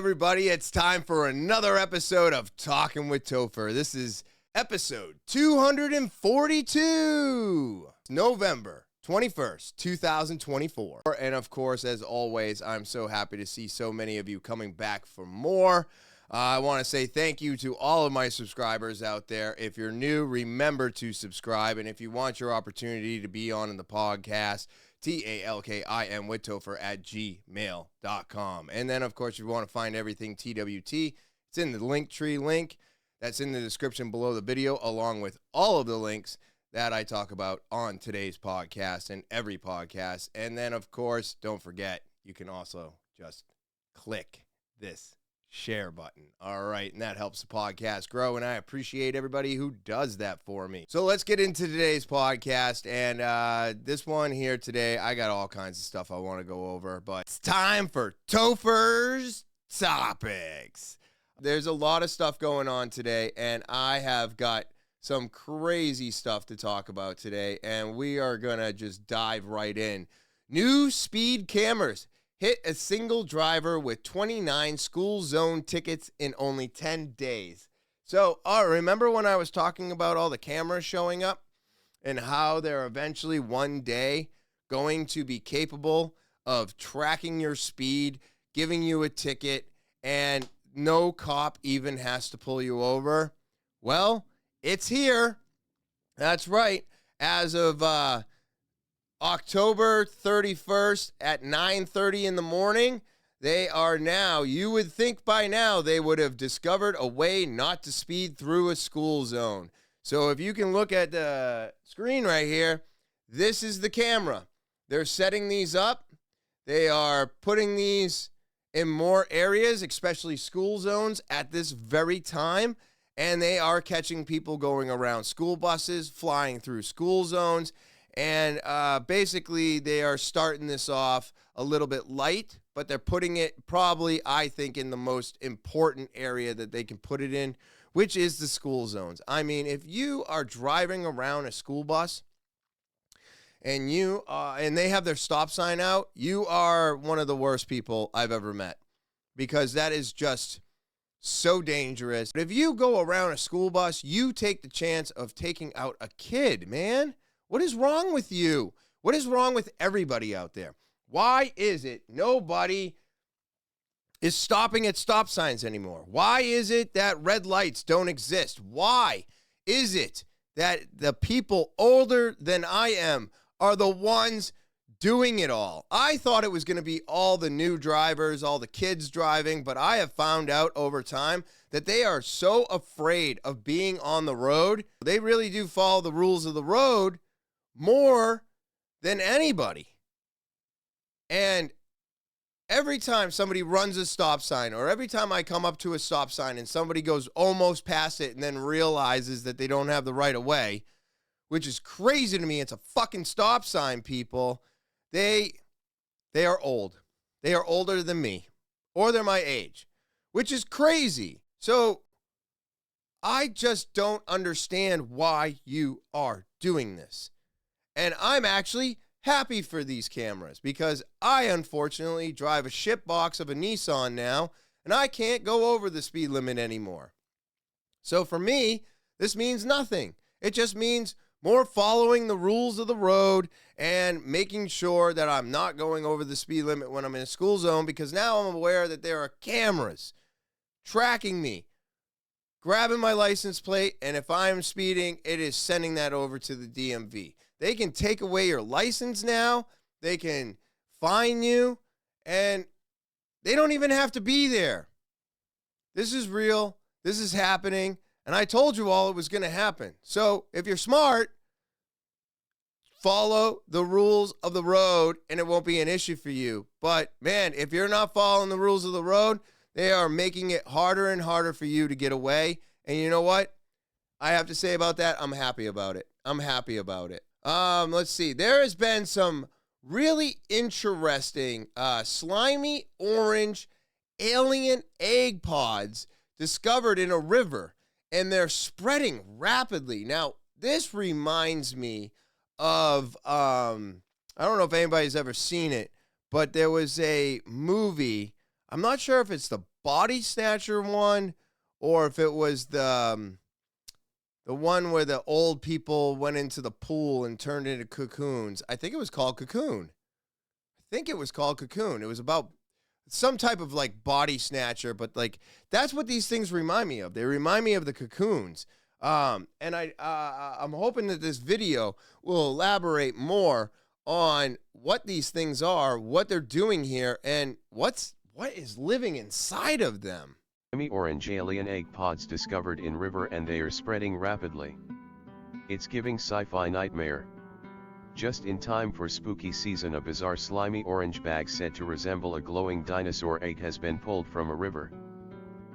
everybody. It's time for another episode of Talking with Topher. This is episode 242, November 21st, 2024. And of course, as always, I'm so happy to see so many of you coming back for more. I want to say thank you to all of my subscribers out there. If you're new, remember to subscribe. And if you want your opportunity to be on in the podcast, talkinwithtopher@gmail.com. And then, of course, if you want to find everything TwT, it's in the Linktree link that's in the description below the video, along with all of the links that I talk about on today's podcast and every podcast. And then, of course, don't forget, you can also just click this share button. All right, and that helps the podcast grow, and I appreciate everybody who does that for me. So let's get into today's podcast, and this one here today, I got all kinds of stuff I want to go over, but it's time for Topher's Topics. There's a lot of stuff going on today, and I have got some crazy stuff to talk about today, and we are gonna just dive right in. New speed cameras hit a single driver with 29 school zone tickets in only 10 days. So, remember when I was talking about all the cameras showing up and how they're eventually one day going to be capable of tracking your speed, giving you a ticket, and no cop even has to pull you over? Well, it's here. That's right. As of October 31st at 9:30 in the morning, they are now, you would think by now they would have discovered a way not to speed through a school zone. So if you can look at the screen right here, this is the camera. They're setting these up. They are putting these in more areas, especially school zones, at this very time. And they are catching people going around school buses, flying through school zones. And basically, they are starting this off a little bit light, but they're putting it probably, I think, in the most important area that they can put it in, which is the school zones. I mean, if you are driving around a school bus and and they have their stop sign out, you are one of the worst people I've ever met, because that is just so dangerous. But if you go around a school bus, you take the chance of taking out a kid, man. What is wrong with you? What is wrong with everybody out there? Why is it nobody is stopping at stop signs anymore? Why is it that red lights don't exist? Why is it that the people older than I am are the ones doing it all? I thought it was going to be all the new drivers, all the kids driving, but I have found out over time that they are so afraid of being on the road. They really do follow the rules of the road more than anybody. And every time somebody runs a stop sign, or every time I come up to a stop sign and somebody goes almost past it and then realizes that they don't have the right of way, which is crazy to me. It's a fucking stop sign, people. They are old. They are older than me, or they're my age, which is crazy. So I just don't understand why you are doing this. And I'm actually happy for these cameras, because I unfortunately drive a shit box of a Nissan now, and I can't go over the speed limit anymore. So for me, this means nothing. It just means more following the rules of the road and making sure that I'm not going over the speed limit when I'm in a school zone, because now I'm aware that there are cameras tracking me, grabbing my license plate, and if I'm speeding, it is sending that over to the DMV. They can take away your license now. They can fine you, and they don't even have to be there. This is real. This is happening. And I told you all it was going to happen. So if you're smart, follow the rules of the road and it won't be an issue for you. But man, if you're not following the rules of the road, they are making it harder and harder for you to get away. And you know what I have to say about that? I'm happy about it. I'm happy about it. Let's see. There has been some really interesting slimy orange alien egg pods discovered in a river, and they're spreading rapidly. Now, this reminds me of, I don't know if anybody's ever seen it, but there was a movie, I'm not sure if it's the body snatcher one or if it was the one where the old people went into the pool and turned into cocoons. I think it was called Cocoon. It was about some type of like body snatcher, but like that's what these things remind me of. They remind me of the cocoons. And I'm hoping that this video will elaborate more on what these things are, what they're doing here, and what is living inside of them. Orange alien egg pods discovered in river, and they are spreading rapidly. It's giving sci-fi nightmare. Just in time for spooky season, a bizarre slimy orange bag said to resemble a glowing dinosaur egg has been pulled from a river.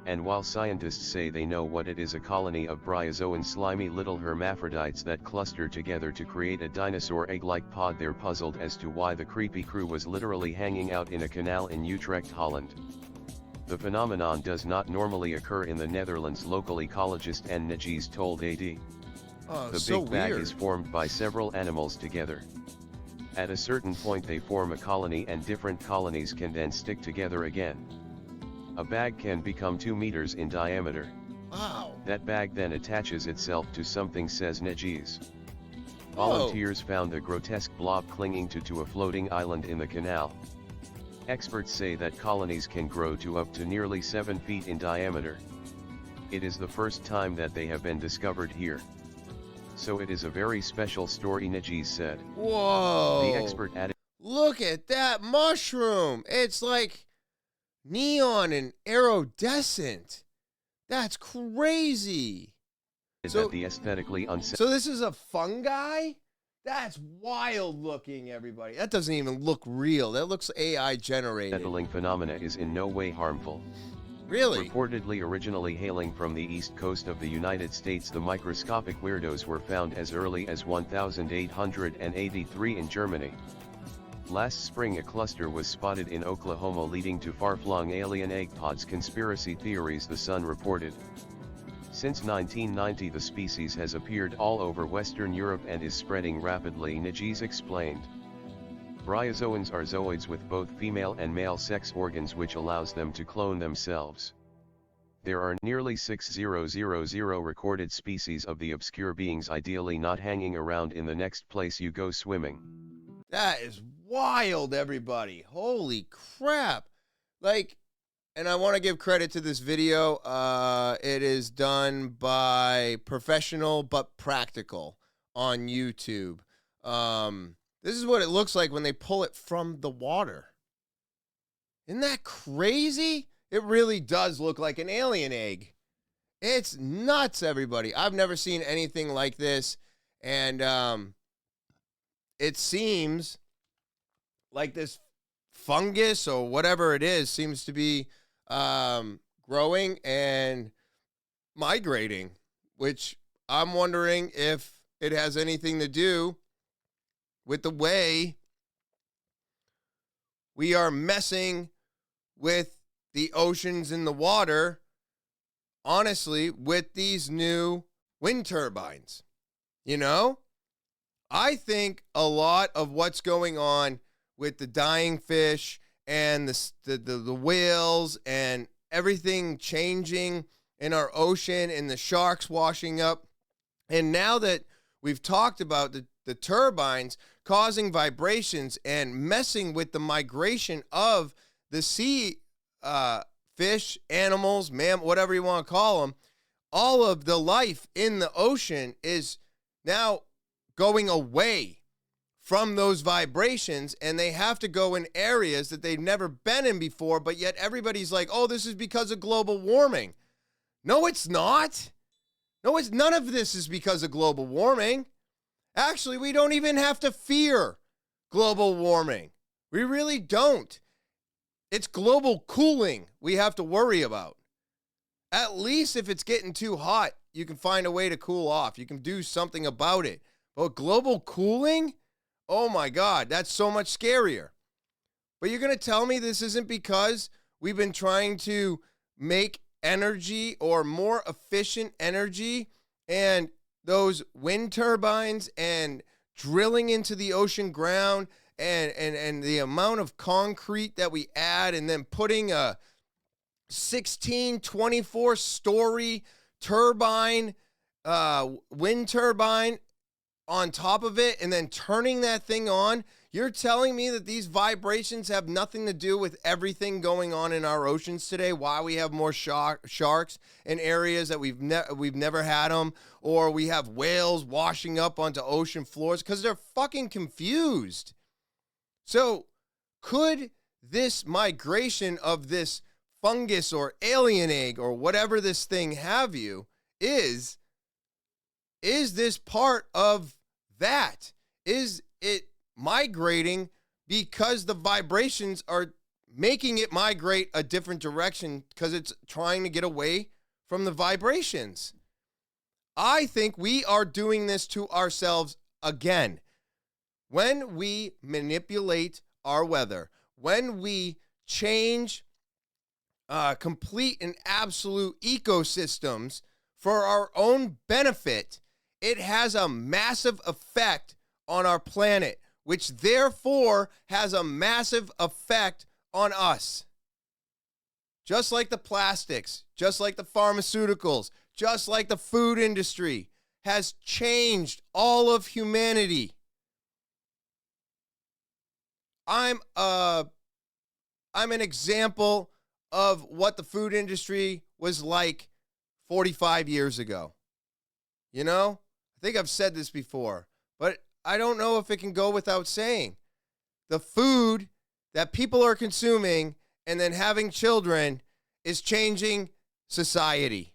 And while scientists say they know what it is, a colony of bryozoan slimy little hermaphrodites that cluster together to create a dinosaur egg-like pod, they're puzzled as to why the creepy crew was literally hanging out in a canal in Utrecht, Holland. The phenomenon does not normally occur in the Netherlands, local ecologist N. Nijs told AD. The big bag is formed by several animals together. At a certain point they form a colony, and different colonies can then stick together again. A bag can become 2 meters in diameter. Wow. That bag then attaches itself to something, says Nijs. Volunteers found a grotesque blob clinging to a floating island in the canal. Experts say that colonies can grow to up to nearly 7 feet in diameter. It is the first time that they have been discovered here. So it is a very special story, Nijs said. Whoa. The expert added, "Look at that mushroom. It's like neon and iridescent. That's crazy." That the aesthetically So this is a fungi? That's wild looking, everybody. That doesn't even look real. That looks AI generated. unsettling phenomena is in no way harmful. Really? Reportedly originally hailing from the east coast of the United States, the microscopic weirdos were found as early as 1883 in Germany. Last spring a cluster was spotted in Oklahoma, leading to far-flung alien egg pods conspiracy theories, the Sun reported. Since 1990 the species has appeared all over Western Europe and is spreading rapidly, Nijs explained. Bryozoans are zooids with both female and male sex organs, which allows them to clone themselves. There are nearly 6,000 recorded species of the obscure beings, ideally not hanging around in the next place you go swimming. That is wild, everybody. Holy crap. Like, and I want to give credit to this video. It is done by Professional But Practical on YouTube. This is what it looks like when they pull it from the water. Isn't that crazy? It really does look like an alien egg. It's nuts, everybody. I've never seen anything like this. And it seems like this fungus or whatever it is seems to be growing and migrating, which I'm wondering if it has anything to do with the way we are messing with the oceans and the water, honestly, with these new wind turbines. You know, I think a lot of what's going on with the dying fish and the whales and everything changing in our ocean and the sharks washing up, and now that we've talked about the turbines causing vibrations and messing with the migration of the sea fish, animals, whatever you want to call them, all of the life in the ocean is now going away from those vibrations, and they have to go in areas that they've never been in before, but yet everybody's like, oh, this is because of global warming. No, it's not. No, none of this is because of global warming. Actually, we don't even have to fear global warming. We really don't. It's global cooling we have to worry about. At least if it's getting too hot, you can find a way to cool off. You can do something about it. But global cooling? Oh my God, that's so much scarier. But you're going to tell me this isn't because we've been trying to make energy or more efficient energy, and those wind turbines and drilling into the ocean ground and the amount of concrete that we add, and then putting a 16, 24-story turbine, wind turbine on top of it, and then turning that thing on. You're telling me that these vibrations have nothing to do with everything going on in our oceans today? Why we have more sharks in areas that we've never had them, or we have whales washing up onto ocean floors? Because they're fucking confused. So could this migration of this fungus or alien egg or whatever this thing have you is this part of that? Is it migrating because the vibrations are making it migrate a different direction because it's trying to get away from the vibrations? I think we are doing this to ourselves again. When we manipulate our weather, when we change complete and absolute ecosystems for our own benefit, it has a massive effect on our planet, which therefore has a massive effect on us. Just like the plastics, just like the pharmaceuticals, just like the food industry has changed all of humanity. I'm an example of what the food industry was like 45 years ago. You know, I think I've said this before, but I don't know if it can go without saying. The food that people are consuming and then having children is changing society.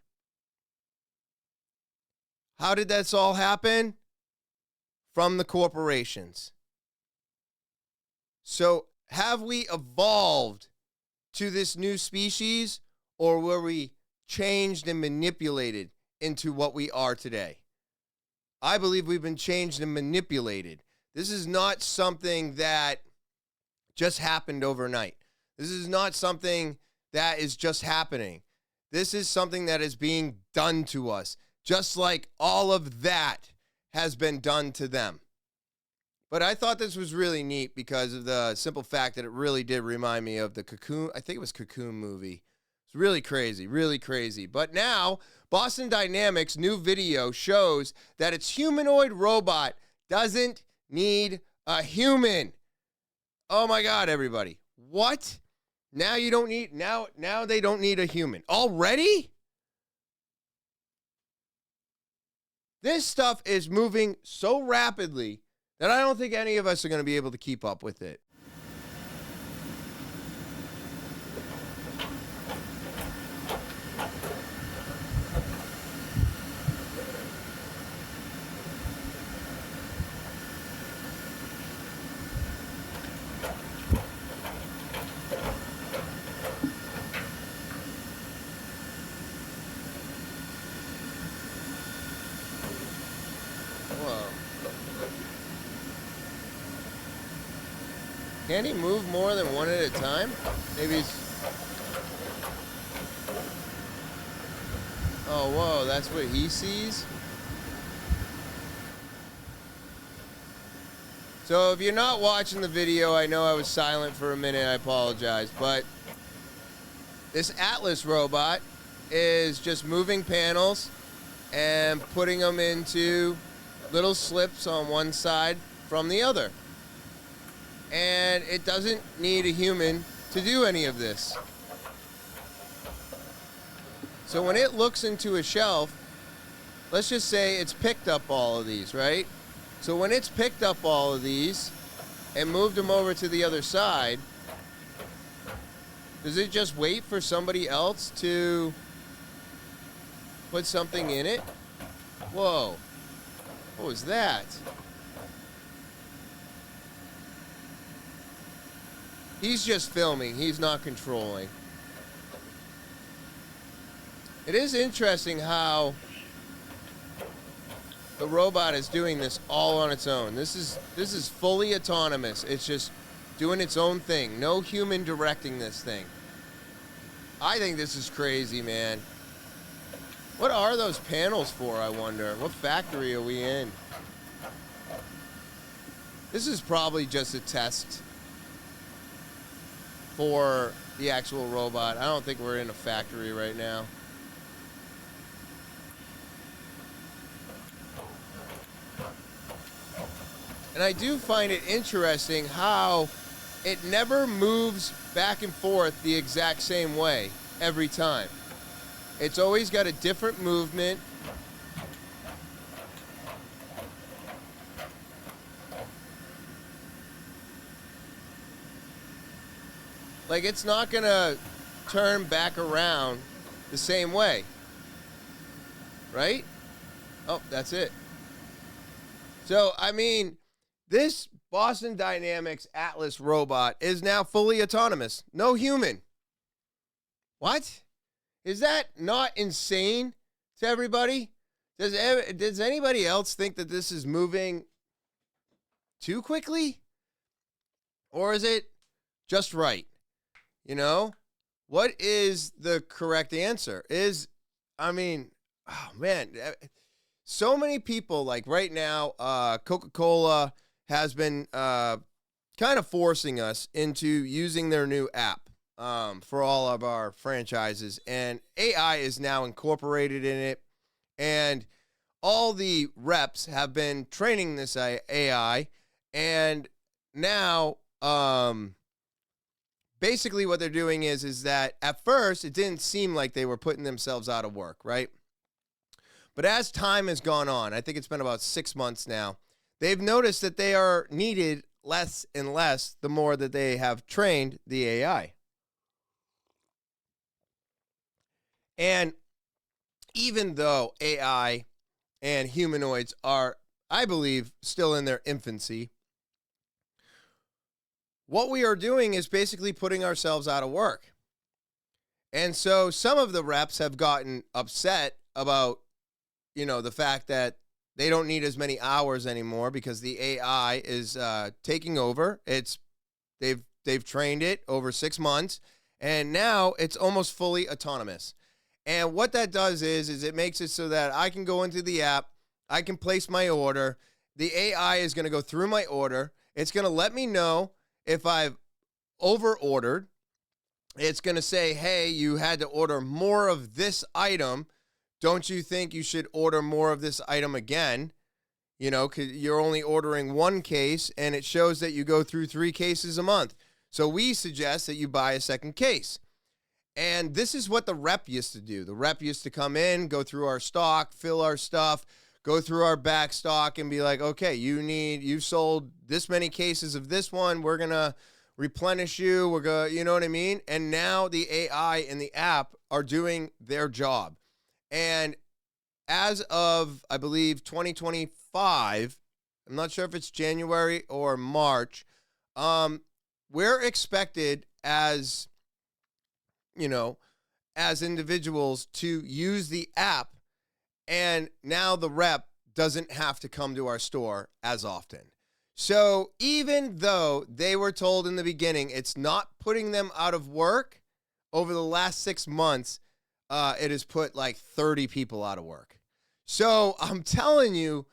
How did this all happen? From the corporations. So have we evolved to this new species, or were we changed and manipulated into what we are today? I believe we've been changed and manipulated. This is not something that just happened overnight. This is not something that is just happening. This is something that is being done to us, just like all of that has been done to them. But I thought this was really neat because of the simple fact that it really did remind me of the Cocoon, I think it was Cocoon movie. It's really crazy, really crazy. But now, Boston Dynamics' new video shows that its humanoid robot doesn't need a human. Oh my God, everybody. What? Now you don't need, now they don't need a human. Already? This stuff is moving so rapidly that I don't think any of us are going to be able to keep up with it. Can he move more than one at a time? Maybe he's... Oh, whoa, that's what he sees? So if you're not watching the video, I know I was silent for a minute, I apologize, but this Atlas robot is just moving panels and putting them into little slips on one side from the other. And it doesn't need a human to do any of this. So when it looks into a shelf, let's just say it's picked up all of these, right? So when it's picked up all of these and moved them over to the other side, does it just wait for somebody else to put something in it? Whoa. What was that? He's just filming. He's not controlling. It is interesting how the robot is doing this all on its own. This is fully autonomous. It's just doing its own thing. No human directing this thing. I think this is crazy, man. What are those panels for, I wonder? What factory are we in? This is probably just a test for the actual robot. I don't think we're in a factory right now. And I do find it interesting how it never moves back and forth the exact same way every time. It's always got a different movement. Like, it's not going to turn back around the same way. Right? Oh, that's it. So, I mean, this Boston Dynamics Atlas robot is now fully autonomous. No human. What? Is that not insane to everybody? Does anybody else think that this is moving too quickly? Or is it just right? You know? What is the correct answer? Oh man, so many people, like right now, Coca-Cola has been kind of forcing us into using their new app for all of our franchises. And AI is now incorporated in it. And all the reps have been training this AI. And now, basically what they're doing is that at first it didn't seem like they were putting themselves out of work, right? But as time has gone on, I think it's been about 6 months now, they've noticed that they are needed less and less the more that they have trained the AI. And even though AI and humanoids are, I believe, still in their infancy, what we are doing is basically putting ourselves out of work. And so some of the reps have gotten upset about, the fact that they don't need as many hours anymore because the AI is taking over. They've trained it over 6 months, and now it's almost fully autonomous. And what that does is it makes it so that I can go into the app, I can place my order. The AI is going to go through my order. It's going to let me know if I've over-ordered. It's going to say, hey, you had to order more of this item. Don't you think you should order more of this item again? Because you're only ordering one case, and it shows that you go through 3 cases a month. So we suggest that you buy a second case. And this is what the rep used to do. The rep used to come in, go through our stock, fill our stuff, go through our back stock and be like, okay, you've sold this many cases of this one. We're going to replenish you. You know what I mean? And now the AI and the app are doing their job. And as of, I believe, 2025, I'm not sure if it's January or March, we're expected as individuals to use the app, and now the rep doesn't have to come to our store as often. So even though they were told in the beginning it's not putting them out of work, over the last 6 months, it has put like 30 people out of work. So I'm telling you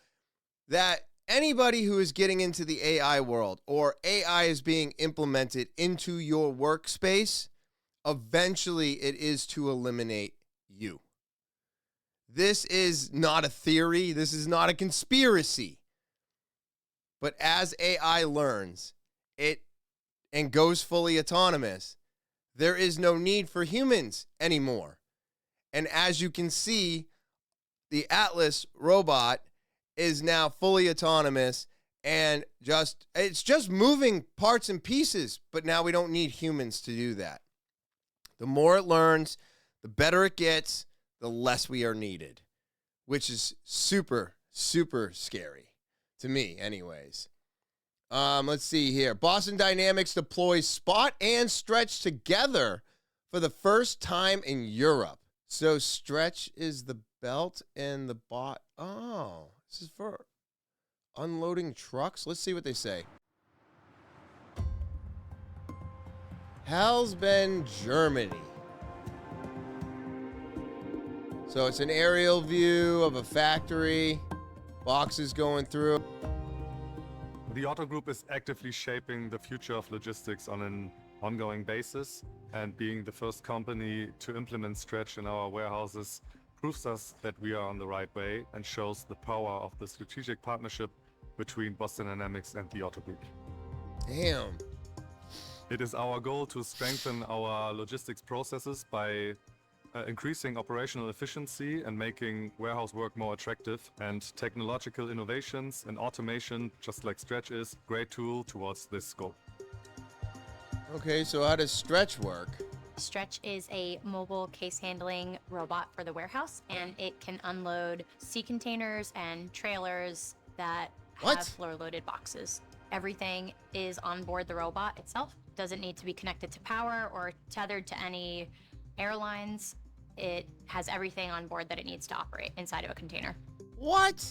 that anybody who is getting into the AI world, or AI is being implemented into your workspace, eventually it is to eliminate you. This is not a theory. This is not a conspiracy. But as AI learns it and goes fully autonomous, there is no need for humans anymore. And as you can see, the Atlas robot is now fully autonomous, and it's just moving parts and pieces, but now we don't need humans to do that. The more it learns, the better it gets, the less we are needed, which is super, super scary to me anyways. Let's see here. Boston Dynamics deploys Spot and Stretch together for the first time in Europe. So Stretch is the belt and the bot. Oh, this is for unloading trucks. Let's see what they say. Halsben, Germany. So it's an aerial view of a factory. Boxes going through. The Otto Group is actively shaping the future of logistics on an ongoing basis. And being the first company to implement Stretch in our warehouses proves us that we are on the right way and shows the power of the strategic partnership between Boston Dynamics and the Otto Group. Damn. It is our goal to strengthen our logistics processes by increasing operational efficiency and making warehouse work more attractive. And technological innovations and automation, just like Stretch is, a great tool towards this goal. Okay, so how does Stretch work? Stretch is a mobile case handling robot for the warehouse, and it can unload sea containers and trailers that have floor-loaded boxes. Everything is on board the robot itself. Doesn't need to be connected to power or tethered to any airlines. It has everything on board that it needs to operate inside of a container. What?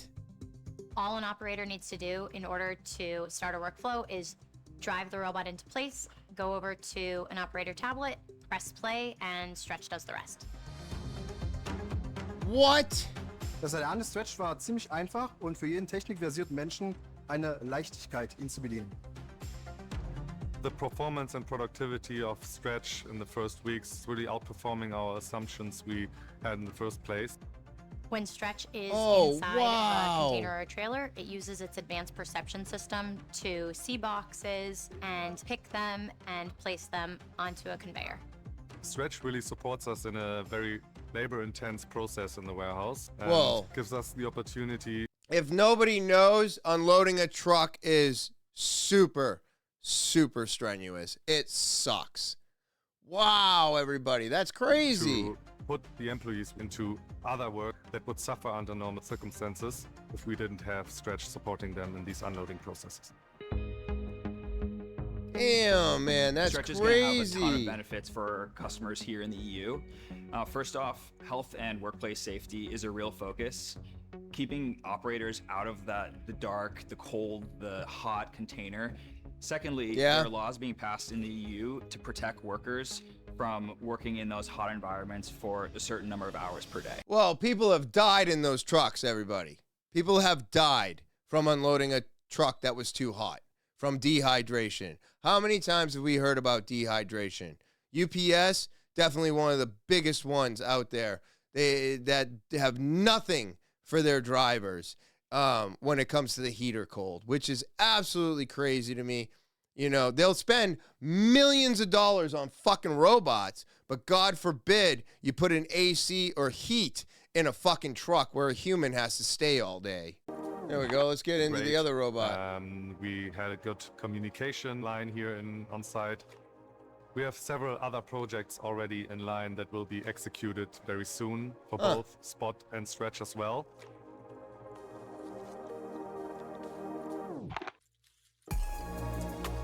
All an operator needs to do in order to start a workflow is drive the robot into place, go over to an operator tablet, press play, and Stretch does the rest. What? Das Erlernen des Stretch war ziemlich einfach und für jeden technikversierten Menschen eine Leichtigkeit, ihn zu bedienen. The performance and productivity of Stretch in the first weeks is really outperforming our assumptions we had in the first place. When Stretch is Oh, inside wow. a container or a trailer, it uses its advanced perception system to see boxes and pick them and place them onto a conveyor. Stretch really supports us in a very labor-intense process in the warehouse and Whoa. gives us the opportunity. If nobody knows, unloading a truck is super, super strenuous. It sucks. Wow, everybody, that's crazy. To put the employees into other work that would suffer under normal circumstances if we didn't have Stretch supporting them in these unloading processes. Damn, man, that's Stretch is crazy. going to have a ton of benefits for customers here in the EU. First off, health and workplace safety is a real focus. Keeping operators out of the dark, the cold, the hot container. Secondly, there are laws being passed in the EU to protect workers from working in those hot environments for a certain number of hours per day. Well, people have died in those trucks, everybody. People have died from unloading a truck that was too hot, from dehydration. How many times have we heard about dehydration? UPS, definitely one of the biggest ones out there. That have nothing for their drivers when it comes to the heat or cold, which is absolutely crazy to me. You know, they'll spend millions of dollars on fucking robots, but God forbid you put an AC or heat in a fucking truck where a human has to stay all day. There we go. Let's get into the other robot. We had a good communication line here on site. We have several other projects already in line that will be executed very soon for both Spot and Stretch as well.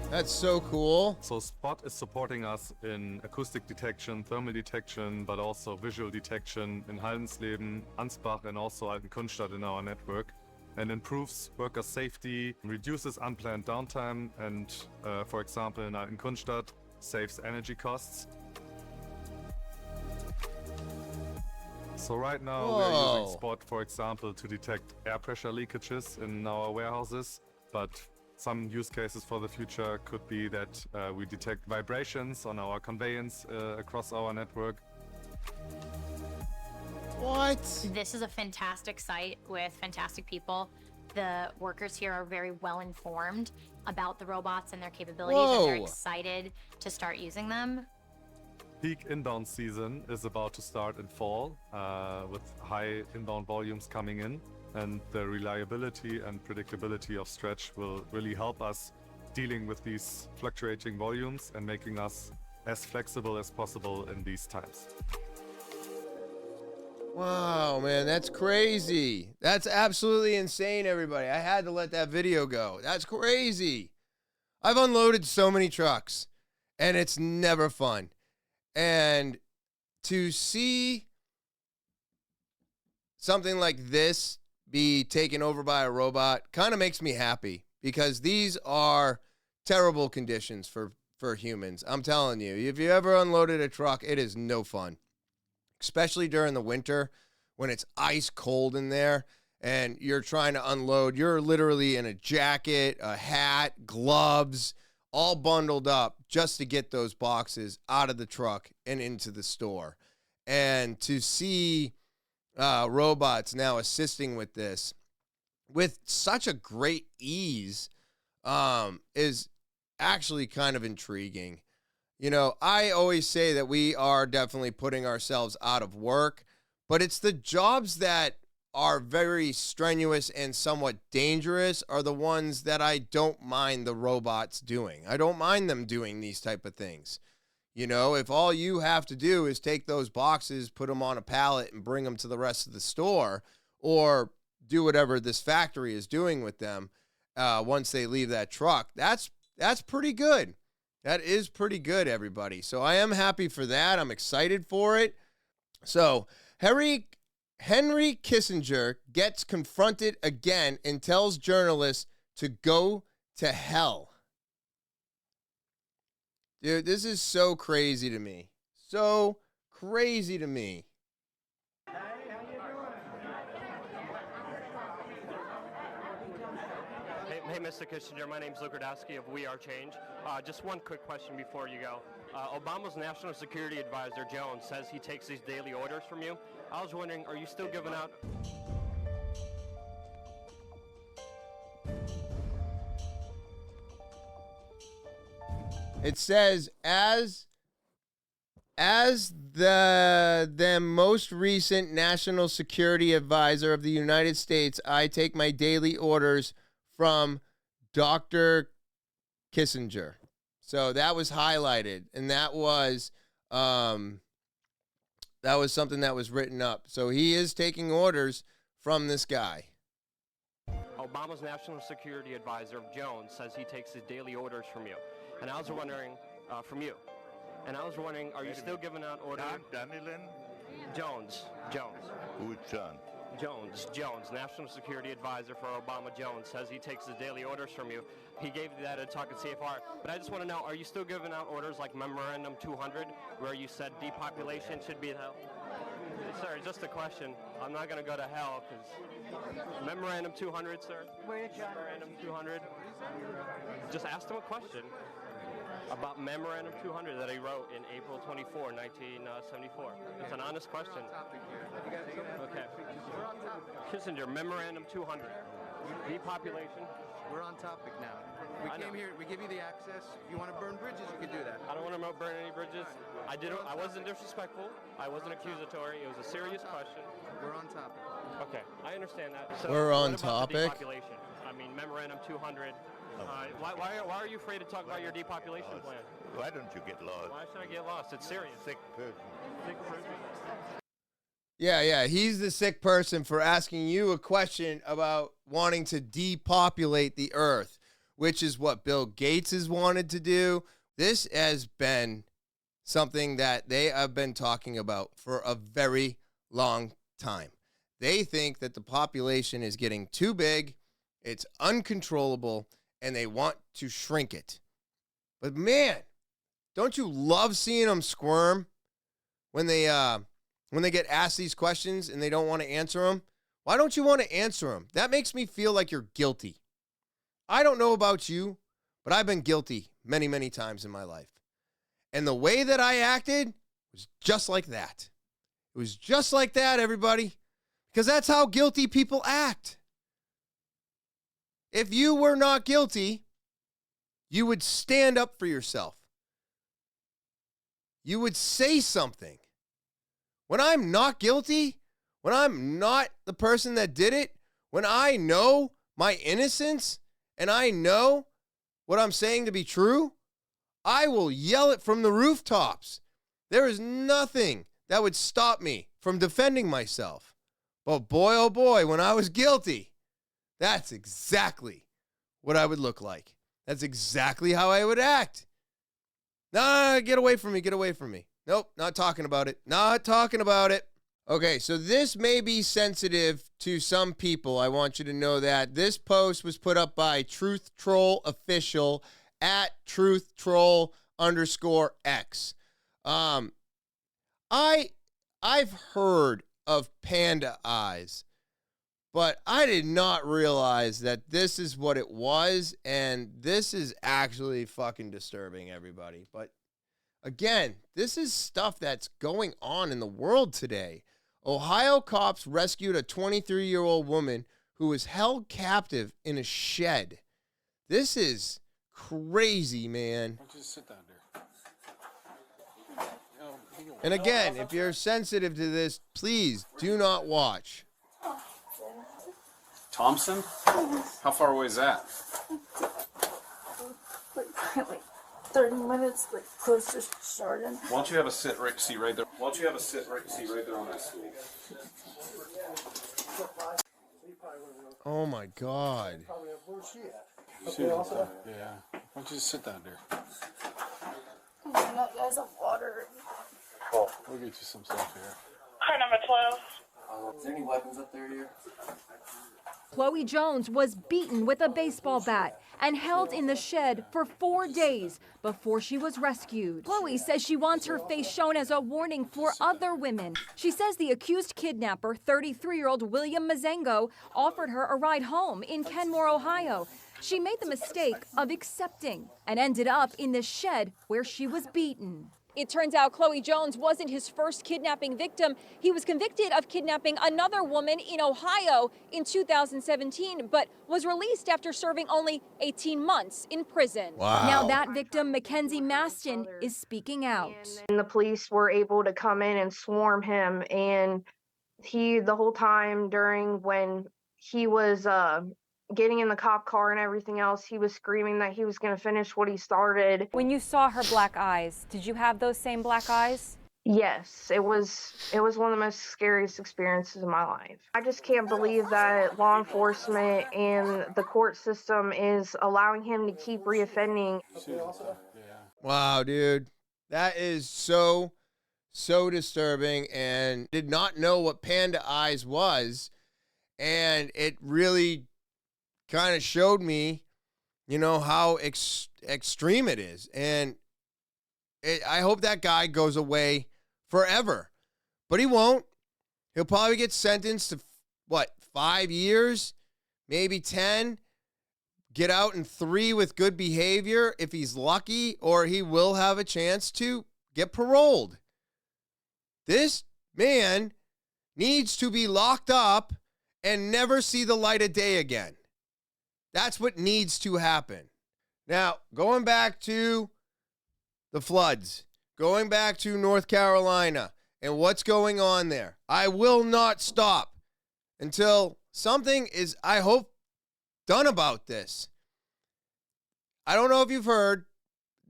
That's so cool. So Spot is supporting us in acoustic detection, thermal detection, but also visual detection in Haldensleben, Ansbach, and also Altenkunstadt in our network, and improves worker safety, reduces unplanned downtime, and for example in Altenkunstadt, saves energy costs. So right now we're using Spot, for example, to detect air pressure leakages in our warehouses, but some use cases for the future could be that we detect vibrations on our conveyance across our network. What? This is a fantastic site with fantastic people. The workers here are very well informed about the robots and their capabilities, and they're excited to start using them. Peak inbound season is about to start in fall with high inbound volumes coming in. And the reliability and predictability of Stretch will really help us dealing with these fluctuating volumes and making us as flexible as possible in these times. Wow, man, that's crazy. That's absolutely insane, everybody. I had to let that video go. That's crazy. I've unloaded so many trucks, and it's never fun. And to see something like this be taken over by a robot kind of makes me happy, because these are terrible conditions for humans. I'm telling you, if you ever unloaded a truck, it is no fun, especially during the winter when it's ice cold in there and you're trying to unload. You're literally in a jacket, a hat, gloves, all bundled up just to get those boxes out of the truck and into the store. And to see robots now assisting with this with such a great ease is actually kind of intriguing. You know, I always say that we are definitely putting ourselves out of work, but it's the jobs that are very strenuous and somewhat dangerous are the ones that I don't mind the robots doing. I don't mind them doing these type of things. You know, if all you have to do is take those boxes, put them on a pallet and bring them to the rest of the store, or do whatever this factory is doing with them once they leave that truck, that's pretty good. That is pretty good, everybody. So I am happy for that. I'm excited for it. So Henry Kissinger gets confronted again and tells journalists to go to hell. Dude, this is so crazy to me. So crazy to me. Hey, Mr. Kissinger, my name's Luke Radowski of We Are Change. Just one quick question before you go. Obama's National Security Advisor, Jones, says he takes these daily orders from you. I was wondering, are you still giving out... It says, as the most recent National Security Advisor of the United States, I take my daily orders from Dr. Kissinger. So that was highlighted, and that was something that was written up. So he is taking orders from this guy. Obama's National Security Advisor, Jones, says he takes his daily orders from you. And I was wondering, from you. And I was wondering, are you still giving out orders? Jones. Who's John? Jones, National Security Advisor for Obama. Jones says he takes his daily orders from you. He gave that a talk at CFR. But I just want to know, are you still giving out orders like Memorandum 200, where you said depopulation should be hell? Sir, just a question. I'm not going to go to hell because Memorandum 200, sir. Memorandum 200. Just asked him a question about Memorandum 200 that he wrote in April 24, 1974. It's an honest question. Okay. Kissinger, Memorandum 200. Depopulation. We're on topic now. We came here, we give you the access. If you want to burn bridges, you can do that. I don't want to burn any bridges. I wasn't disrespectful. I wasn't accusatory. It was a serious question. We're on topic. Okay, I understand that. So We're on what about topic. The depopulation? I mean, Memorandum 200. Why are you afraid to talk about your depopulation plan? Why don't you get lost? Why should I get lost? It's serious. Sick person. Sick person. Yeah. He's the sick person for asking you a question about wanting to depopulate the earth, which is what Bill Gates has wanted to do. This has been something that they have been talking about for a very long time. They think that the population is getting too big, it's uncontrollable, and they want to shrink it. But man, don't you love seeing them squirm when they get asked these questions and they don't want to answer them? Why don't you want to answer them? That makes me feel like you're guilty. I don't know about you, but I've been guilty many, many times in my life. And the way that I acted was just like that. It was just like that, everybody, because that's how guilty people act. If you were not guilty, you would stand up for yourself. You would say something. When I'm not guilty, when I'm not the person that did it, when I know my innocence and I know what I'm saying to be true, I will yell it from the rooftops. There is nothing that would stop me from defending myself. But boy, oh boy, when I was guilty, that's exactly what I would look like. That's exactly how I would act. No, get away from me, get away from me. Nope, not talking about it. Not talking about it. Okay, so this may be sensitive to some people. I want you to know that. This post was put up by Truth Troll Official at truthtroll_X. I've heard of Panda Eyes, But I did not realize that this is what it was, and this is actually fucking disturbing, everybody. But again, this is stuff that's going on in the world today. Ohio cops rescued a 23-year-old woman who was held captive in a shed. This is crazy, man. Just sit down there. And again, if you're sensitive to this, please do not watch. Thompson? How far away is that? Like 30 minutes, like close to starting. Why don't you have a seat right there? Why don't you have a seat right there on that stool? Oh my God. Yeah. Why don't you just sit down there? You guys have water. Oh, we'll get you some stuff here. Car number 12. Is there any weapons up there here? Chloe Jones was beaten with a baseball bat and held in the shed for 4 days before she was rescued. Chloe says she wants her face shown as a warning for other women. She says the accused kidnapper, 33-year-old William Mazengo, offered her a ride home in Kenmore, Ohio. She made the mistake of accepting and ended up in the shed where she was beaten. It turns out Chloe Jones wasn't his first kidnapping victim. He was convicted of kidnapping another woman in Ohio in 2017, but was released after serving only 18 months in prison. Wow. Now that victim, Mackenzie Maston, is speaking out. And the police were able to come in and swarm him, and he, the whole time during when he was getting in the cop car and everything else, he was screaming that he was going to finish what he started. When you saw her black eyes, did you have those same black eyes? Yes, it was one of the most scariest experiences of my life. I just can't believe that law enforcement and the court system is allowing him to keep reoffending. Wow, dude. That is so disturbing, and did not know what Panda Eyes was, and it really kind of showed me, you know, how extreme it is. And I hope that guy goes away forever. But he won't. He'll probably get sentenced to, 5 years? Maybe 10? Get out in 3 with good behavior if he's lucky, or he will have a chance to get paroled. This man needs to be locked up and never see the light of day again. That's what needs to happen. Now, going back to the floods, going back to North Carolina and what's going on there, I will not stop until something is, I hope, done about this. I don't know if you've heard,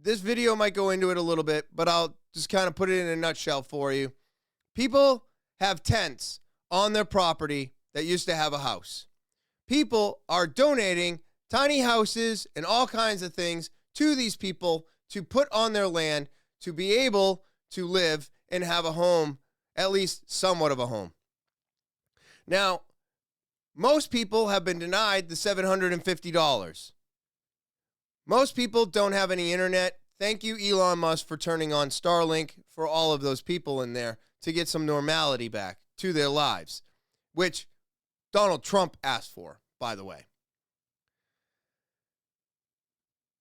this video might go into it a little bit, but I'll just kind of put it in a nutshell for you. People have tents on their property that used to have a house. People are donating tiny houses and all kinds of things to these people to put on their land to be able to live and have a home, at least somewhat of a home. Now, most people have been denied the $750. Most people don't have any internet. Thank you, Elon Musk, for turning on Starlink for all of those people in there to get some normality back to their lives, which Donald Trump asked for, by the way.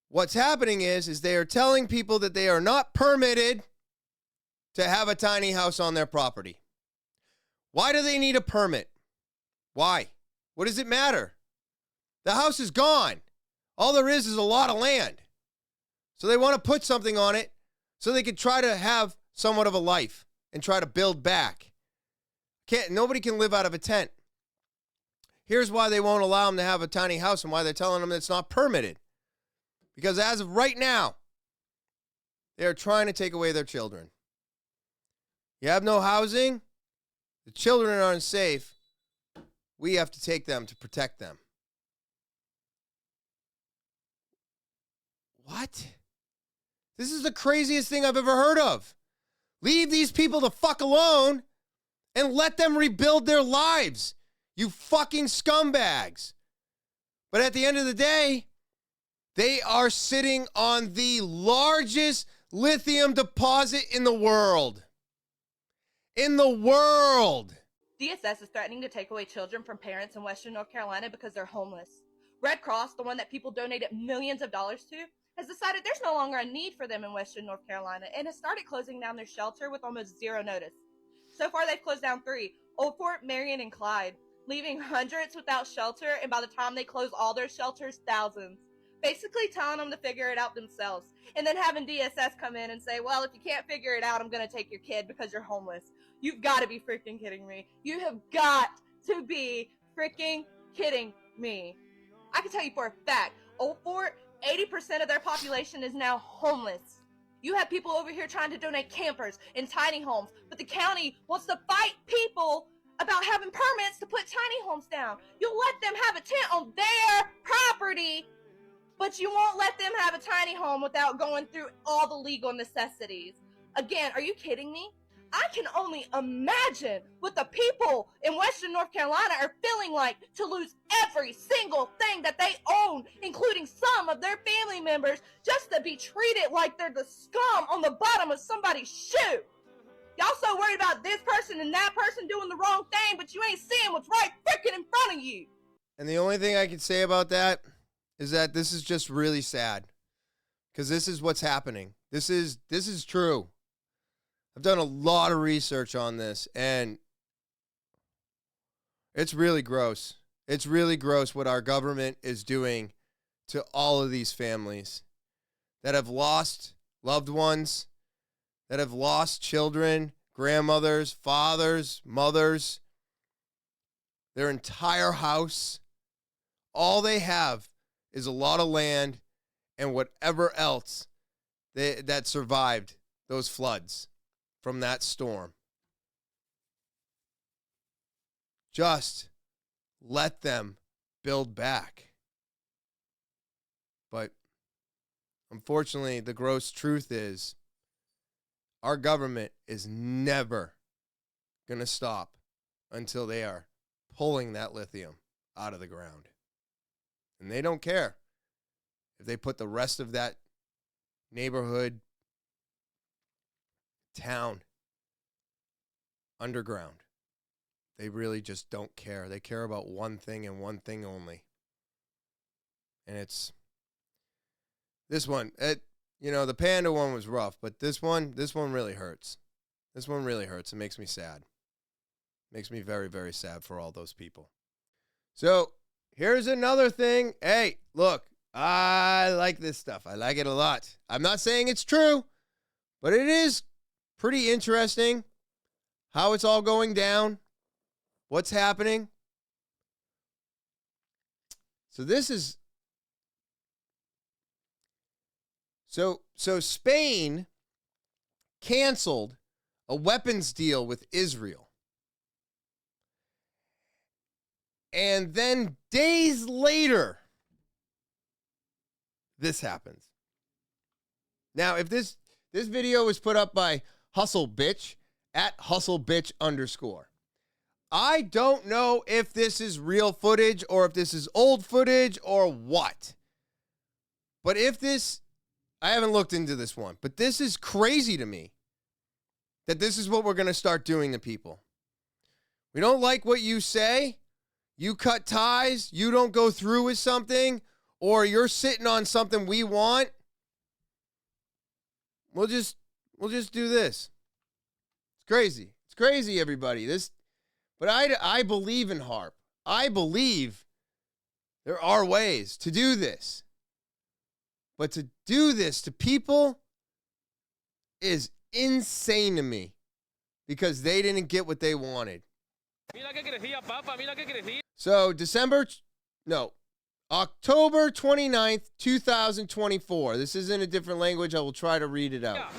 What's happening is they are telling people that they are not permitted to have a tiny house on their property. Why do they need a permit? Why? What does it matter? The house is gone. All there is a lot of land. So they want to put something on it so they can try to have somewhat of a life and try to build back. Nobody can live out of a tent. Here's why they won't allow them to have a tiny house and why they're telling them that it's not permitted. Because as of right now, they're trying to take away their children. You have no housing, the children aren't safe. We have to take them to protect them. What? This is the craziest thing I've ever heard of. Leave these people the fuck alone and let them rebuild their lives, you fucking scumbags. But at the end of the day, they are sitting on the largest lithium deposit in the world. In the world. DSS is threatening to take away children from parents in Western North Carolina because they're homeless. Red Cross, the one that people donated millions of dollars to, has decided there's no longer a need for them in Western North Carolina and has started closing down their shelter with almost zero notice. So far, they've closed down 3, Old Fort, Marion, and Clyde, leaving hundreds without shelter, and by the time they close all their shelters, thousands. Basically telling them to figure it out themselves, and then having DSS come in and say, well, if you can't figure it out, I'm going to take your kid because you're homeless. You've got to be freaking kidding me. You have got to be freaking kidding me. I can tell you for a fact, Old Fort, 80% of their population is now homeless. You have people over here trying to donate campers and tiny homes, but the county wants to fight people about having permits to put tiny homes down. You'll let them have a tent on their property, but you won't let them have a tiny home without going through all the legal necessities. Again, are you kidding me? I can only imagine what the people in Western North Carolina are feeling like to lose every single thing that they own, including some of their family members, just to be treated like they're the scum on the bottom of somebody's shoe. Y'all so worried about this person and that person doing the wrong thing, but you ain't seeing what's right freaking in front of you. And the only thing I can say about that is that this is just really sad, because this is what's happening. This is true. I've done a lot of research on this, and it's really gross. It's really gross what our government is doing to all of these families that have lost loved ones, that have lost children, grandmothers, fathers, mothers, their entire house. All they have is a lot of land and whatever else that survived those floods from that storm. Just let them build back. But unfortunately, the gross truth is our government is never going to stop until they are pulling that lithium out of the ground. And they don't care if they put the rest of that neighborhood, town underground. They really just don't care. They care about one thing and one thing only. And it's this one. The Panda one was rough, but this one really hurts. This one really hurts. It makes me sad. It makes me very, very sad for all those people. So here's another thing. Hey, look, I like this stuff. I like it a lot. I'm not saying it's true, but it is pretty interesting how it's all going down, what's happening. So this is so Spain canceled a weapons deal with Israel. And then days later, this happens. Now, if this video was put up by Hustle Bitch at @hustlebitch_. I don't know if this is real footage or if this is old footage or what. But if this, I haven't looked into this one, but this is crazy to me that this is what we're going to start doing to people. We don't like what you say. You cut ties. You don't go through with something, or you're sitting on something we want. We'll just do this. It's crazy. It's crazy, everybody. But I believe in HARP. I believe there are ways to do this. But to do this to people is insane to me, because they didn't get what they wanted. So October 29th, 2024. This is in a different language. I will try to read it out.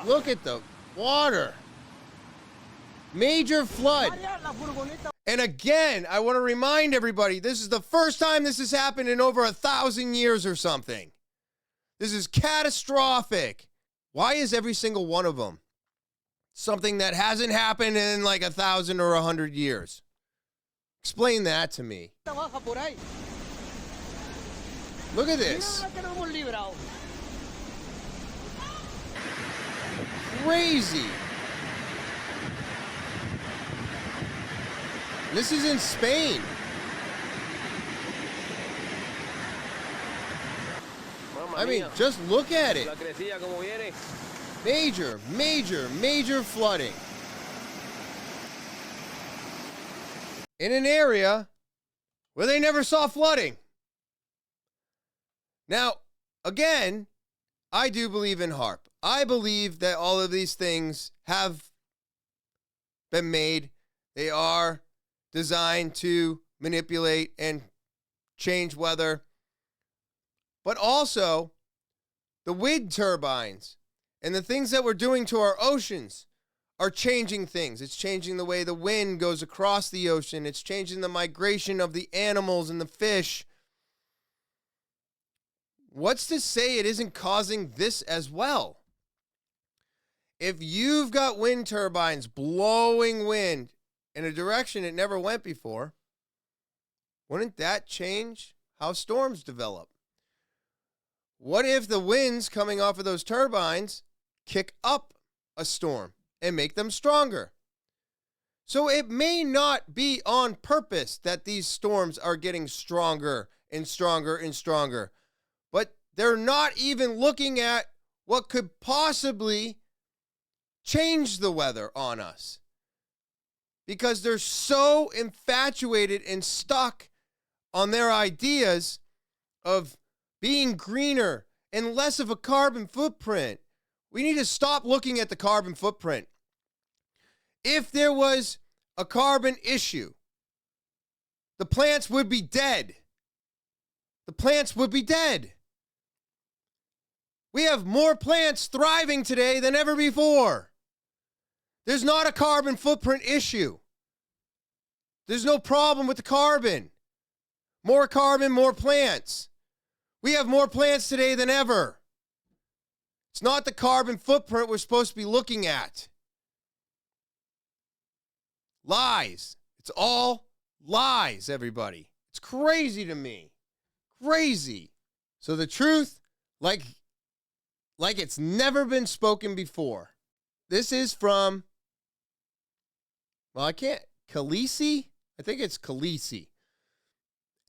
Look at the water. Major flood. And again, I want to remind everybody, this is the first time this has happened in over 1,000 years or something. This is catastrophic. Why is every single one of them something that hasn't happened in like 1,000 or 100 years? Explain that to me. Look at this. crazy. This is in Spain. I mean, just look at it. Major, major, major flooding. In an area where they never saw flooding. Now, again, I do believe in HAARP. I believe that all of these things have been made. They are designed to manipulate and change weather. But also, the wind turbines and the things that we're doing to our oceans are changing things. It's changing the way the wind goes across the ocean. It's changing the migration of the animals and the fish. What's to say it isn't causing this as well? If you've got wind turbines blowing wind in a direction it never went before, wouldn't that change how storms develop? What if the winds coming off of those turbines kick up a storm and make them stronger? So it may not be on purpose that these storms are getting stronger and stronger and stronger, but they're not even looking at what could possibly change the weather on us because they're so infatuated and stuck on their ideas of being greener and less of a carbon footprint. We need to stop looking at the carbon footprint. If there was a carbon issue, the plants would be dead. The plants would be dead. We have more plants thriving today than ever before. There's not a carbon footprint issue. There's no problem with the carbon. More carbon, more plants. We have more plants today than ever. It's not the carbon footprint we're supposed to be looking at. Lies. It's all lies, everybody. It's crazy to me. Crazy. So the truth, like it's never been spoken before. This is from, Khaleesi? I think it's Khaleesi.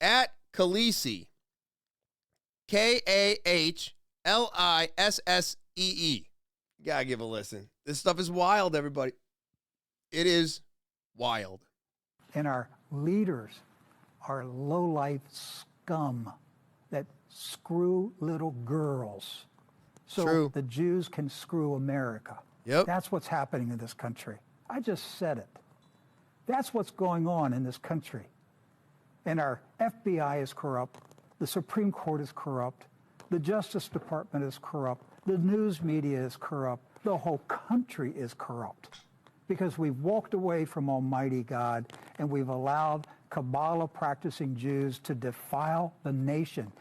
At Khaleesi. K-A-H-Lissee. You gotta give a listen. This stuff is wild, everybody. It is wild. And our leaders are low-life scum that screw little girls. So True. The Jews can screw America. Yep. That's what's happening in this country. I just said it. That's what's going on in this country. And our FBI is corrupt. The Supreme Court is corrupt. The Justice Department is corrupt. The news media is corrupt. The whole country is corrupt because we've walked away from Almighty God and we've allowed Kabbalah practicing Jews to defile the nation.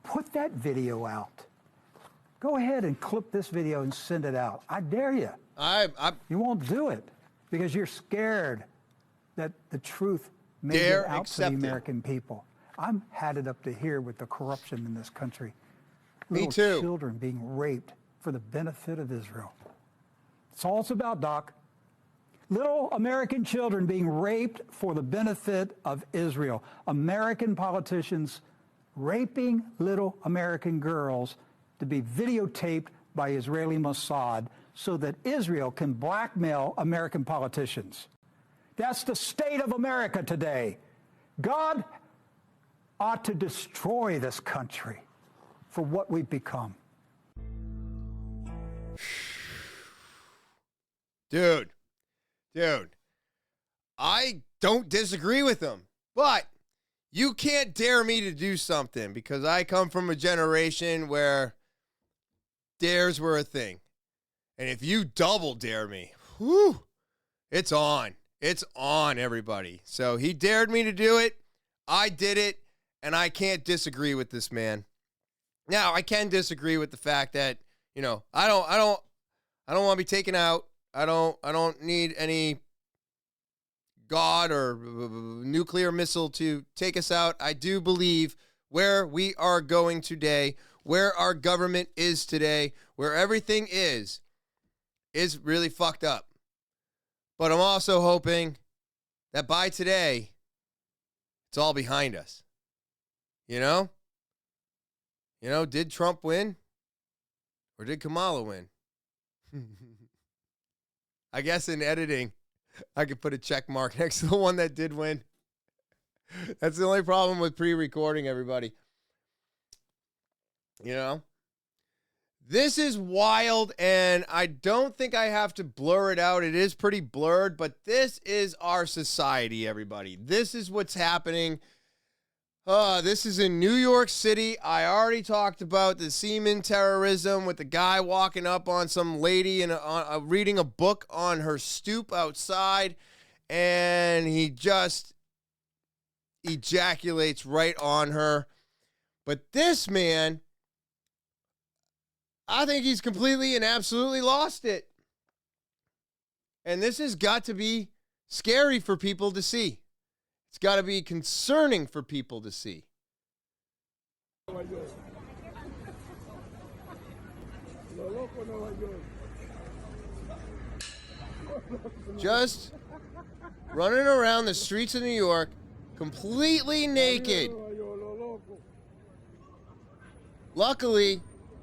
Put that video out. Go ahead and clip this video and send it out. I dare you. You won't do it because you're scared that the truth may get out to the American people. I'm had it up to here with the corruption in this country. Me Little too. Children being raped for the benefit of Israel. That's all it's about, Doc. Little American children being raped for the benefit of Israel. American politicians raping little American girls to be videotaped by Israeli Mossad so that Israel can blackmail American politicians. That's the state of America today. God ought to destroy this country for what we've become. Dude, I don't disagree with him, but you can't dare me to do something because I come from a generation where dares were a thing. And if you double dare me, whew, it's on. It's on, everybody. So he dared me to do it. I did it, and I can't disagree with this man. Now, I can disagree with the fact that, I don't want to be taken out. I don't need any God or nuclear missile to take us out. I do believe where we are going today, where our government is today, where everything is is really fucked up. But I'm also hoping that by today, it's all behind us. You know? You know, did Trump win? Or did Kamala win? I guess in editing, I could put a check mark next to the one that did win. That's the only problem with pre-recording, everybody. You know? This is wild, and I don't think I have to blur it out. It is pretty blurred, but this is our society, everybody. This is what's happening. This is in New York City. I already talked about the semen terrorism with the guy walking up on some lady and reading a book on her stoop outside, and he just ejaculates right on her. But this man, I think he's completely and absolutely lost it. And this has got to be scary for people to see. It's got to be concerning for people to see. Just running around the streets of New York, completely naked. Luckily,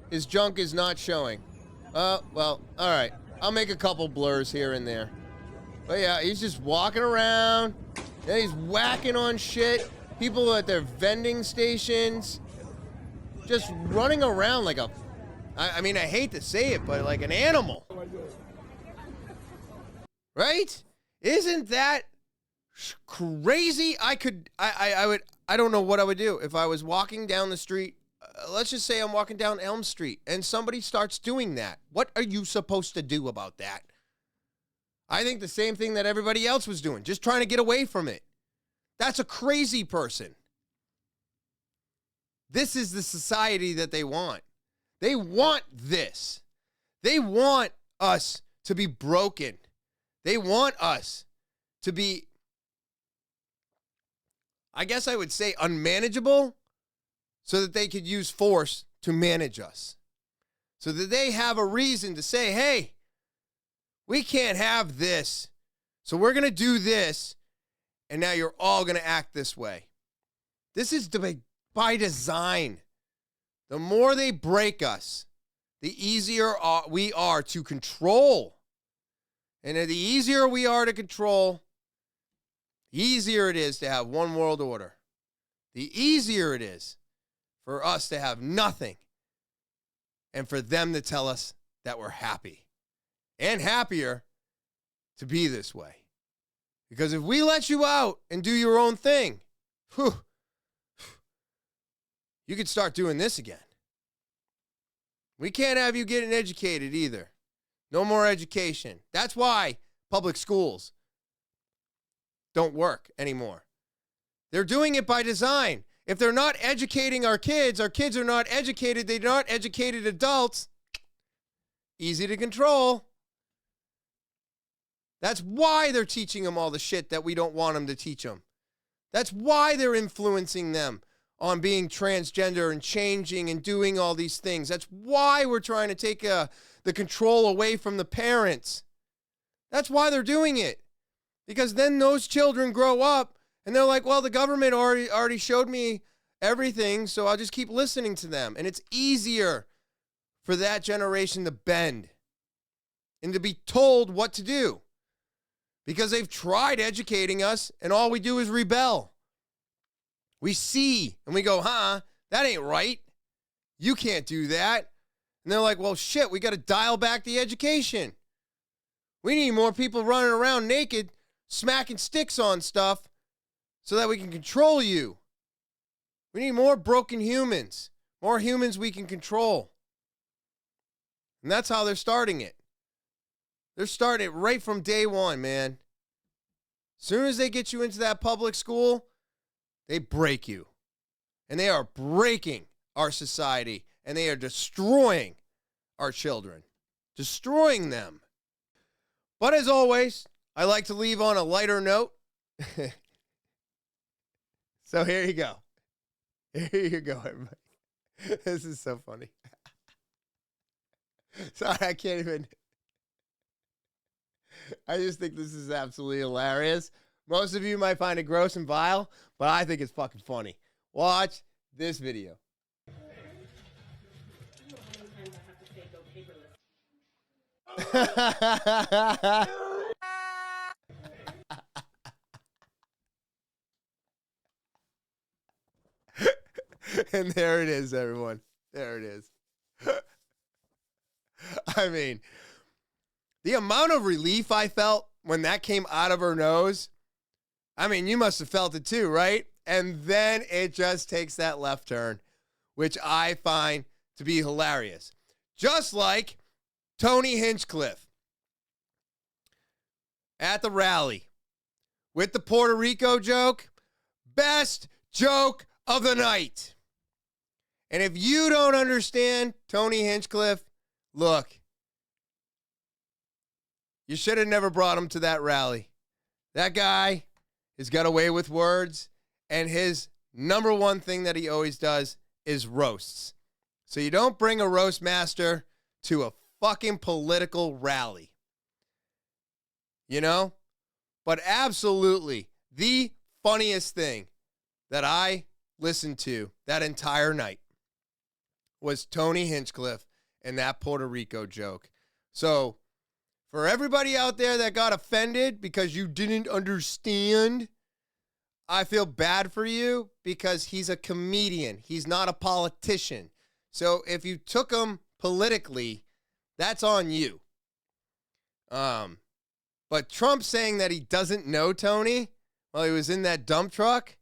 his junk is not showing. Well, all right. I'll make a couple blurs here and there. But yeah, he's just walking around. And he's whacking on shit. People at their vending stations. Just running around like a... I mean, I hate to say it, but like an animal. Right? Isn't that crazy? I don't know what I would do if I was walking down the street. Let's just say I'm walking down Elm Street and somebody starts doing that. What are you supposed to do about that? I think the same thing that everybody else was doing, just trying to get away from it. That's a crazy person. This is the society that they want. They want this. They want us to be broken. They want us to be, I guess I would say, unmanageable, so that they could use force to manage us. So that they have a reason to say, hey, we can't have this, so we're going to do this, and now you're all going to act this way. This is by design. The more they break us, the easier we are to control. And the easier we are to control, the easier it is to have one world order. The easier it is for us to have nothing and for them to tell us that we're happy. And happier to be this way. Because if we let you out and do your own thing, you could start doing this again. We can't have you getting educated either. No more education. That's why public schools don't work anymore. They're doing it by design. If they're not educating our kids are not educated, they're not educated adults, easy to control. That's why they're teaching them all the shit that we don't want them to teach them. That's why they're influencing them on being transgender and changing and doing all these things. That's why we're trying to take the control away from the parents. That's why they're doing it. Because then those children grow up and they're like, well, the government already showed me everything, so I'll just keep listening to them. And it's easier for that generation to bend and to be told what to do. Because they've tried educating us, and all we do is rebel. We see, and we go, that ain't right. You can't do that. And they're like, well, shit, we got to dial back the education. We need more people running around naked, smacking sticks on stuff, so that we can control you. We need more broken humans, more humans we can control. And that's how they're starting it. They're starting it right from day one, man. As soon as they get you into that public school, they break you. And they are breaking our society. And they are destroying our children. Destroying them. But as always, I like to leave on a lighter note. So here you go. Here you go, everybody. This is so funny. Sorry, I can't even. I just think this is absolutely hilarious. Most of you might find it gross and vile, but I think it's fucking funny. Watch this video. And there it is, everyone. There it is. I mean, the amount of relief I felt when that came out of her nose, I mean, you must have felt it too, right? And then it just takes that left turn, which I find to be hilarious. Just like Tony Hinchcliffe at the rally with the Puerto Rico joke. Best joke of the night. And if you don't understand Tony Hinchcliffe, look, you should have never brought him to that rally. That guy has got away with words, and his number one thing that he always does is roasts. So you don't bring a roast master to a fucking political rally. You know? But absolutely, the funniest thing that I listened to that entire night was Tony Hinchcliffe and that Puerto Rico joke. So, for everybody out there that got offended because you didn't understand, I feel bad for you because he's a comedian. He's not a politician. So, if you took him politically, that's on you. But Trump saying that he doesn't know Tony while he was in that dump truck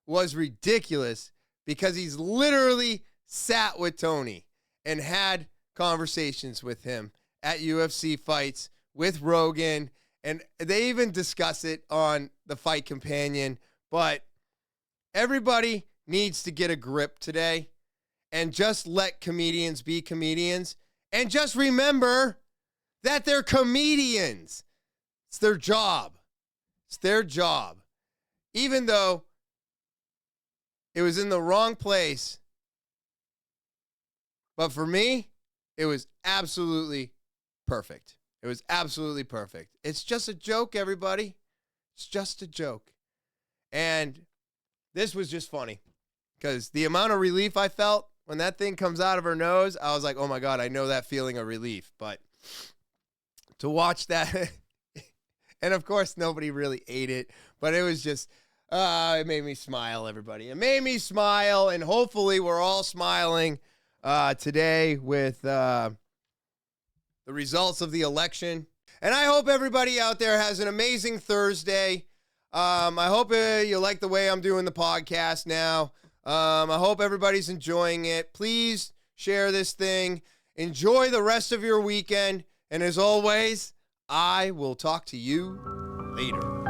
was ridiculous because he's literally sat with Tony and had conversations with him at UFC fights with Rogan, and they even discuss it on the Fight Companion. But everybody needs to get a grip today and just let comedians be comedians, and just remember that they're comedians. It's their job. It's their job. Even though it was in the wrong place, but for me, it was absolutely perfect. It was absolutely perfect. It's just a joke, everybody. It's just a joke. And this was just funny because the amount of relief I felt when that thing comes out of her nose, I was like, oh my God, I know that feeling of relief. But to watch that, and of course, nobody really ate it, but it was just, it made me smile, everybody. It made me smile, and hopefully we're all smiling today with the results of the election. And I hope everybody out there has an amazing Thursday. I hope you like the way I'm doing the podcast now. I hope everybody's enjoying it. Please share this thing. Enjoy the rest of your weekend. And as always, I will talk to you later.